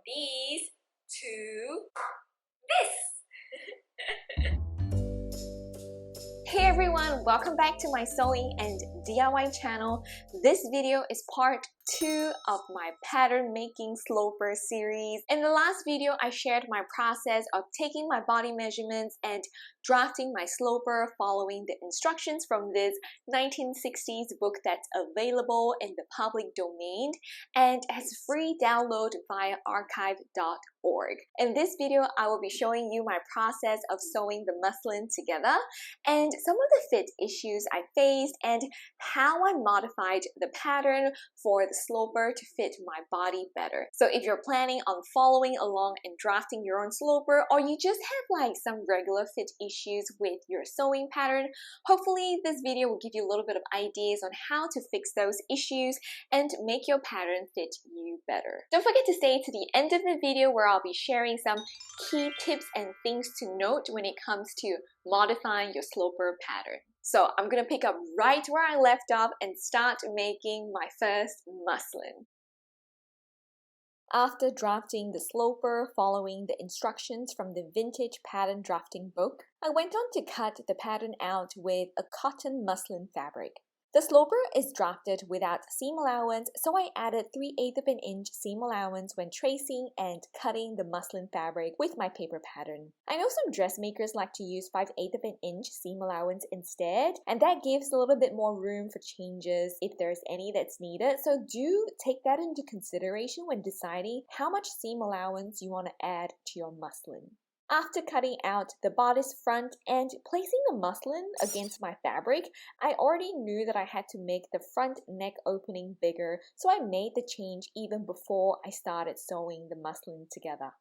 these to this. Hey everyone, welcome back to my sewing and DIY channel. This video is part 2 of my pattern making sloper series. In the last video, I shared my process of taking my body measurements and drafting my sloper following the instructions from this 1960s book that's available in the public domain and has free download via archive.org. In this video, I will be showing you my process of sewing the muslin together and some of the fit issues I faced and how I modified the pattern for the sloper to fit my body better. So if you're planning on following along and drafting your own sloper, or you just have like some regular fit issues with your sewing pattern, hopefully this video will give you a little bit of ideas on how to fix those issues and make your pattern fit you better. Don't forget to stay to the end of the video where I'll be sharing some key tips and things to note when it comes to modifying your sloper pattern. So I'm gonna pick up right where I left off and start making my first muslin. After drafting the sloper following the instructions from the vintage pattern drafting book, I went on to cut the pattern out with a cotton muslin fabric. The sloper is drafted without seam allowance, so I added 3/8 of an inch seam allowance when tracing and cutting the muslin fabric with my paper pattern. I know some dressmakers like to use 5/8 of an inch seam allowance instead, and that gives a little bit more room for changes if there's any that's needed, so do take that into consideration when deciding how much seam allowance you want to add to your muslin. After cutting out the bodice front and placing the muslin against my fabric, I already knew that I had to make the front neck opening bigger, so I made the change even before I started sewing the muslin together.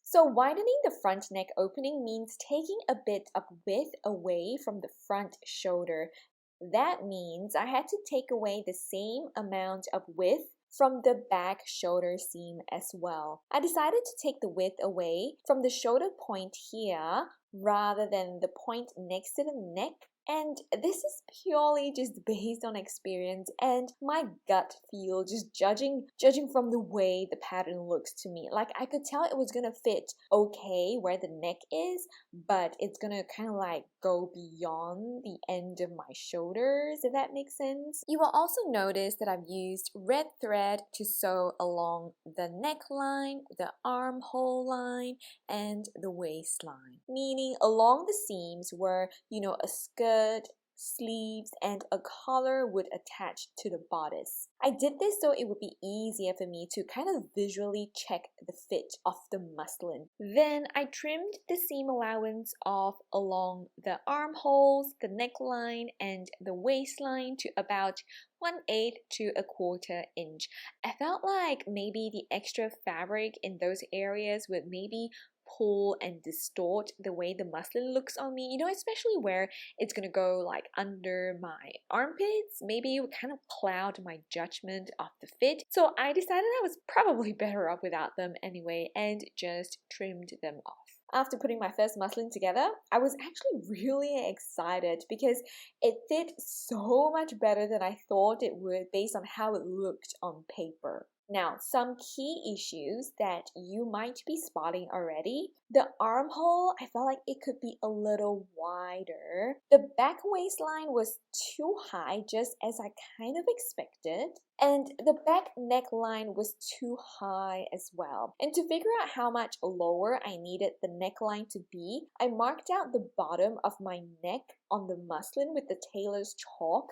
So widening the front neck opening means taking a bit of width away from the front shoulder. That means I had to take away the same amount of width from the back shoulder seam as well. I decided to take the width away from the shoulder point here rather than the point next to the neck, and this is purely just based on experience and my gut feel, just judging from the way the pattern looks to me. Like, I could tell it was gonna fit okay where the neck is, but it's gonna kind of like go beyond the end of my shoulders, if that makes sense. You will also notice that I've used red thread to sew along the neckline, the armhole line, and the waistline, meaning along the seams where, a skirt, sleeves, and a collar would attach to the bodice. I did this so it would be easier for me to kind of visually check the fit of the muslin. Then I trimmed the seam allowance off along the armholes, the neckline, and the waistline to about 1/8 to 1/4 inch. I felt like maybe the extra fabric in those areas would maybe pull and distort the way the muslin looks on me, especially where it's gonna go like under my armpits. Maybe it would kind of cloud my judgment of the fit, so I decided I was probably better off without them anyway and just trimmed them off. After putting my first muslin together, I was actually really excited because it fit so much better than I thought it would based on how it looked on paper. Now, some key issues that you might be spotting already. The armhole, I felt like it could be a little wider. The back waistline was too high, just as I kind of expected. And the back neckline was too high as well. And to figure out how much lower I needed the neckline to be, I marked out the bottom of my neck on the muslin with the tailor's chalk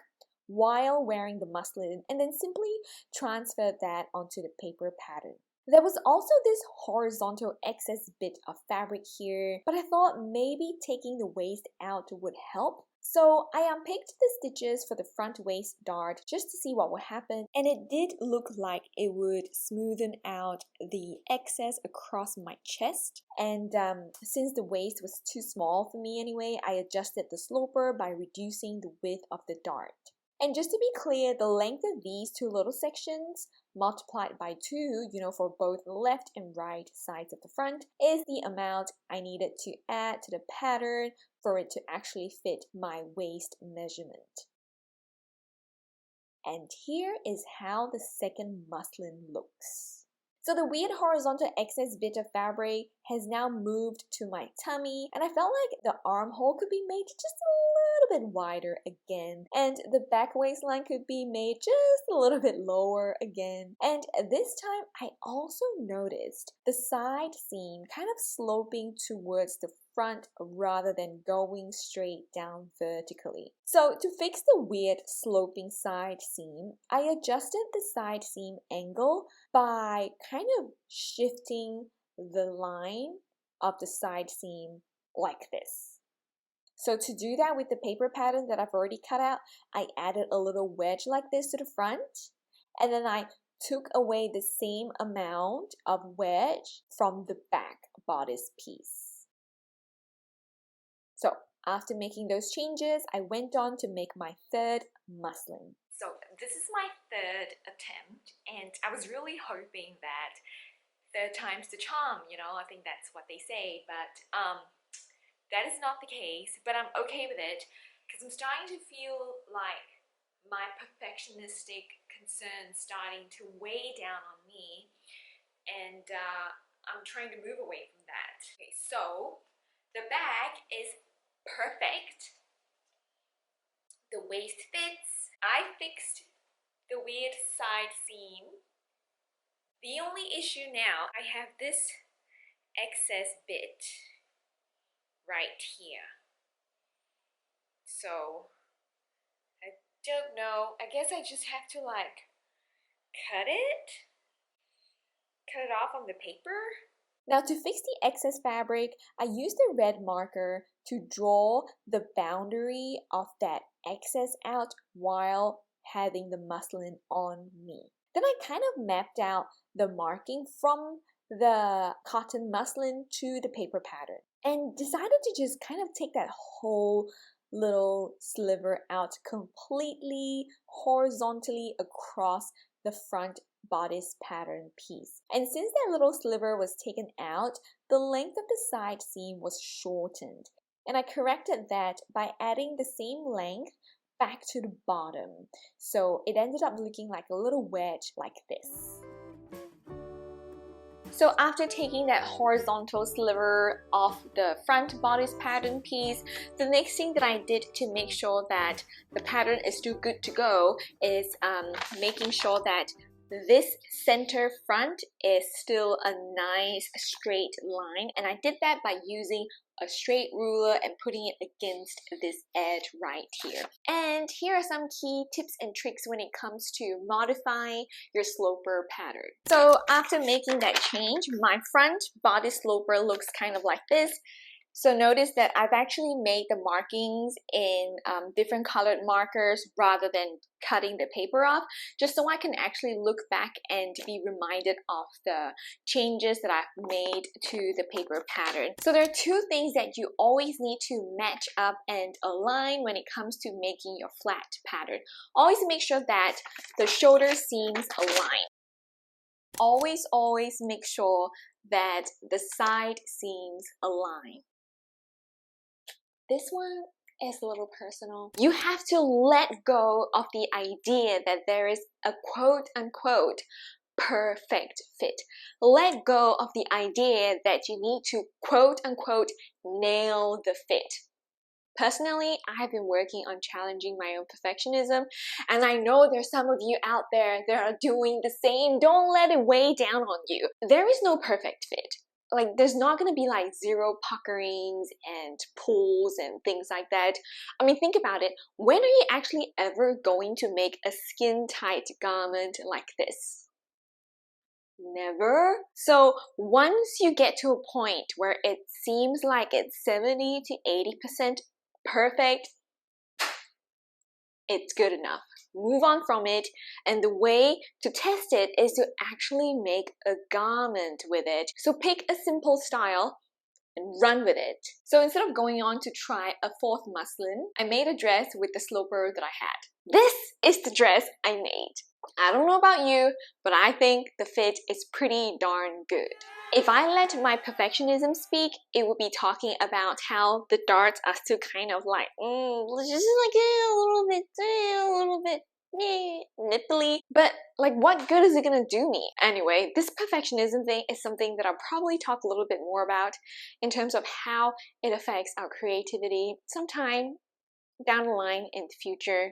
while wearing the muslin, and then simply transferred that onto the paper pattern. There was also this horizontal excess bit of fabric here, but I thought maybe taking the waist out would help. So I unpicked the stitches for the front waist dart just to see what would happen, and it did look like it would smoothen out the excess across my chest. And since the waist was too small for me anyway, I adjusted the sloper by reducing the width of the dart. And just to be clear, the length of these two little sections multiplied by 2, for both the left and right sides of the front, is the amount I needed to add to the pattern for it to actually fit my waist measurement. And here is how the second muslin looks. So the weird horizontal excess bit of fabric has now moved to my tummy, and I felt like the armhole could be made just a little bit wider again, and the back waistline could be made just a little bit lower again. And this time I also noticed the side seam kind of sloping towards the front rather than going straight down vertically. So to fix the weird sloping side seam, I adjusted the side seam angle by kind of shifting the line of the side seam like this. So to do that with the paper pattern that I've already cut out, I added a little wedge like this to the front, and then I took away the same amount of wedge from the back bodice piece. So after making those changes, I went on to make my third muslin. So this is my third attempt, and I was really hoping that third time's the charm, you know, I think that's what they say, but that is not the case, but I'm okay with it because I'm starting to feel like my perfectionistic concerns starting to weigh down on me, and I'm trying to move away from that. Okay, so the bag is perfect. The waist fits. I fixed the weird side seam. The only issue now, I have this excess bit right here. So I don't know. I guess I just have to like cut it off on the paper. Now to fix the excess fabric, I used a red marker to draw the boundary of that excess out while having the muslin on me. Then I kind of mapped out the marking from the cotton muslin to the paper pattern and decided to just kind of take that whole little sliver out completely horizontally across the front bodice pattern piece. And since that little sliver was taken out, the length of the side seam was shortened. And I corrected that by adding the same length back to the bottom. So it ended up looking like a little wedge like this. So after taking that horizontal sliver off the front bodice pattern piece, the next thing that I did to make sure that the pattern is still good to go is making sure that this center front is still a nice straight line, and I did that by using a straight ruler and putting it against this edge right here. And here are some key tips and tricks when it comes to modifying your sloper pattern. So after making that change, my front bodice sloper looks kind of like this. So notice that I've actually made the markings in different colored markers rather than cutting the paper off, just so I can actually look back and be reminded of the changes that I've made to the paper pattern. So there are two things that you always need to match up and align when it comes to making your flat pattern. Always make sure that the shoulder seams align. Always make sure that the side seams align. This one is a little personal. You have to let go of the idea that there is a quote-unquote perfect fit. Let go of the idea that you need to quote-unquote nail the fit. Personally, I have been working on challenging my own perfectionism, and I know there's some of you out there that are doing the same. Don't let it weigh down on you. There is no perfect fit. Like, there's not going to be like zero puckerings and pulls and things like that. I mean, think about it. When are you actually ever going to make a skin-tight garment like this? Never. So once you get to a point where it seems like it's 70 to 80% perfect, it's good enough. Move on from it, and the way to test it is to actually make a garment with it. So pick a simple style and run with it. So instead of going on to try a fourth muslin, I made a dress with the sloper that I had. This is the dress I made. I don't know about you, but I think the fit is pretty darn good. If I let my perfectionism speak, it would be talking about how the darts are still kind of like, just like a little bit. nipply, but like what good is it gonna do me? Anyway, this perfectionism thing is something that I'll probably talk a little bit more about in terms of how it affects our creativity sometime down the line in the future.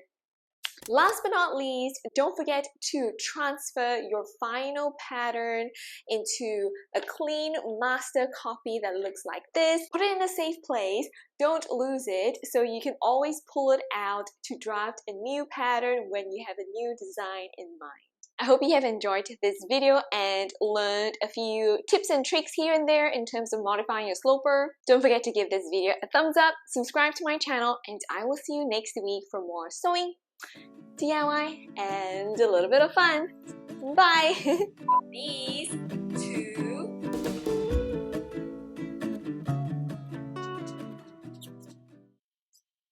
Last but not least, don't forget to transfer your final pattern into a clean master copy that looks like this. Put it in a safe place, don't lose it, so you can always pull it out to draft a new pattern when you have a new design in mind. I hope you have enjoyed this video and learned a few tips and tricks here and there in terms of modifying your sloper. Don't forget to give this video a thumbs up, subscribe to my channel, and I will see you next week for more sewing, DIY, and a little bit of fun. Bye! These two